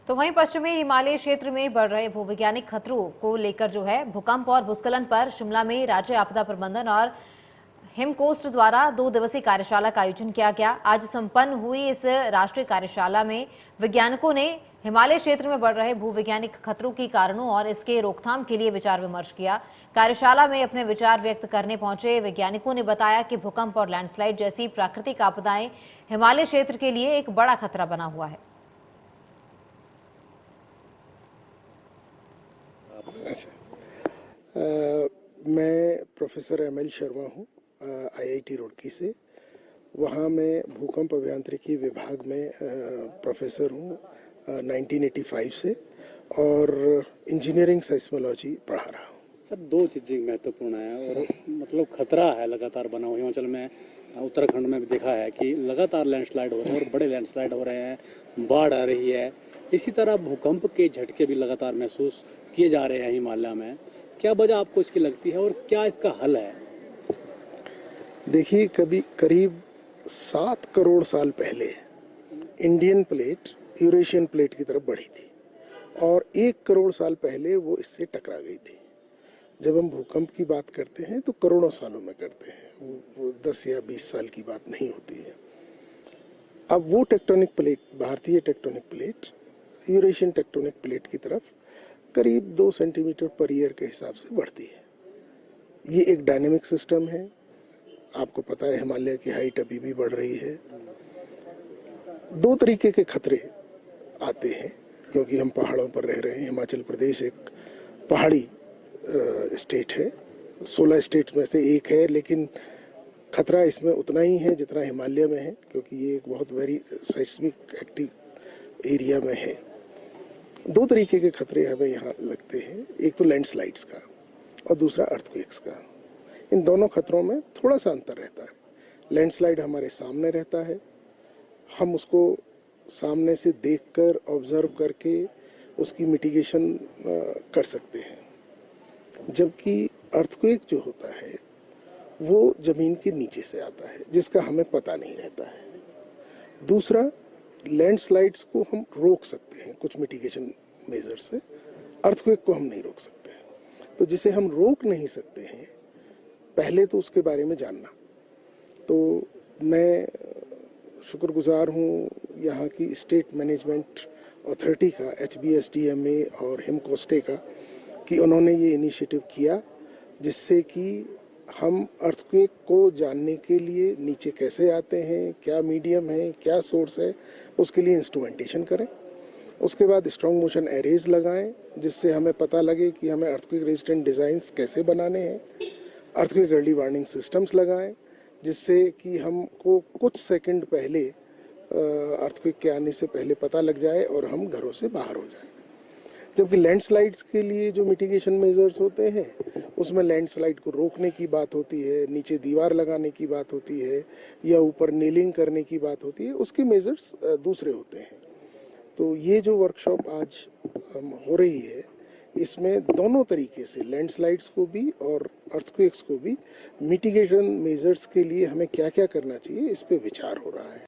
तो वहीं पश्चिमी हिमालय क्षेत्र में बढ़ रहे भूवैज्ञानिक खतरों को लेकर जो है भूकंप और भूस्खलन पर शिमला में राज्य आपदा प्रबंधन और हिमकोस्ट द्वारा 2 दिवसीय कार्यशाला का आयोजन किया गया। आज संपन्न हुई इस राष्ट्रीय कार्यशाला में वैज्ञानिकों ने हिमालय क्षेत्र में बढ़ रहे भूवैज्ञानिक खतरों के कारणों और इसके रोकथाम के लिए विचार विमर्श किया। कार्यशाला में अपने विचार व्यक्त करने पहुंचे वैज्ञानिकों ने बताया कि भूकंप और लैंडस्लाइड जैसी प्राकृतिक आपदाएं हिमालय क्षेत्र के लिए एक बड़ा खतरा बना हुआ है। मैं प्रोफेसर एमएल शर्मा हूँ आईआईटी रुड़की से। वहाँ मैं भूकंप अभियांत्रिकी विभाग में प्रोफेसर हूँ 1985 से और इंजीनियरिंग सेस्मोलॉजी पढ़ा रहा हूँ। सर, दो चीज़ें महत्वपूर्ण है और मतलब खतरा है लगातार बना हुआ। हिमाचल में उत्तराखंड में भी देखा है कि लगातार लैंडस्लाइड हो रहे हैं और बड़े लैंडस्लाइड हो रहे हैं, बाढ़ आ रही है। इसी तरह भूकंप के झटके भी लगातार महसूस किए जा रहे हैं हिमालय में। क्या वजह आपको इसकी लगती है और क्या इसका हल है? देखिए, करीब 7 करोड़ साल पहले इंडियन प्लेट यूरेशियन प्लेट की तरफ बढ़ी थी और 1 करोड़ साल पहले वो इससे टकरा गई थी। जब हम भूकंप की बात करते हैं तो करोड़ों सालों में करते हैं, वो 10 या 20 साल की बात नहीं होती है। अब वो टेक्टोनिक प्लेट, भारतीय tectonic plate Eurasian tectonic plate की तरफ करीब 2 सेंटीमीटर पर ईयर के हिसाब से बढ़ती है। ये एक डायनेमिक सिस्टम है। आपको पता है हिमालय की हाइट अभी भी बढ़ रही है। 2 तरीके के खतरे आते हैं क्योंकि हम पहाड़ों पर रह रहे हैं। हिमाचल प्रदेश एक पहाड़ी स्टेट है, 16 स्टेट में से एक है, लेकिन खतरा इसमें उतना ही है जितना हिमालय में है क्योंकि ये एक बहुत वेरी सेस्मिक एक्टिव एरिया में है। 2 तरीके के खतरे हमें यहाँ लगते हैं, एक तो लैंडस्लाइड्स का और दूसरा अर्थक्वेक्स का। इन दोनों खतरों में थोड़ा सा अंतर रहता है। लैंडस्लाइड हमारे सामने रहता है, हम उसको सामने से देखकर ऑब्जर्व करके उसकी मिटिगेशन कर सकते हैं, जबकि अर्थक्वेक जो होता है वो ज़मीन के नीचे से आता है जिसका हमें पता नहीं रहता है। दूसरा, लैंडस्लाइड्स को हम रोक सकते हैं कुछ मिटिगेशन मेजर से, अर्थक्वेक को हम नहीं रोक सकते हैं। तो जिसे हम रोक नहीं सकते हैं, पहले तो उसके बारे में जानना। तो मैं शुक्रगुजार हूँ यहाँ की स्टेट मैनेजमेंट अथॉरिटी का, HBSDMA और हिमकोस्टे का, कि उन्होंने ये इनिशिएटिव किया जिससे कि हम अर्थक्वेक को जानने के लिए नीचे कैसे आते हैं, क्या मीडियम है, क्या सोर्स है, उसके लिए इंस्ट्रूमेंटेशन करें। उसके बाद स्ट्रॉन्ग मोशन एरेज लगाएं जिससे हमें पता लगे कि हमें अर्थक्वेक रेजिस्टेंट डिज़ाइंस कैसे बनाने हैं। अर्थक्वेक अर्ली वार्निंग सिस्टम्स लगाएं जिससे कि हमको कुछ सेकंड पहले अर्थक्वेक के आने से पहले पता लग जाए और हम घरों से बाहर हो जाएं। जबकि लैंडस्लाइड्स के लिए जो मिटिगेशन मेजर्स होते हैं उसमें लैंडस्लाइड को रोकने की बात होती है, नीचे दीवार लगाने की बात होती है या ऊपर नेलिंग करने की बात होती है, उसके मेजर्स दूसरे होते हैं। तो ये जो वर्कशॉप आज हो रही है इसमें दोनों तरीके से लैंडस्लाइड्स को भी और अर्थक्वेक्स को भी मिटिगेशन मेजर्स के लिए हमें क्या क्या करना चाहिए इस पे विचार हो रहा है।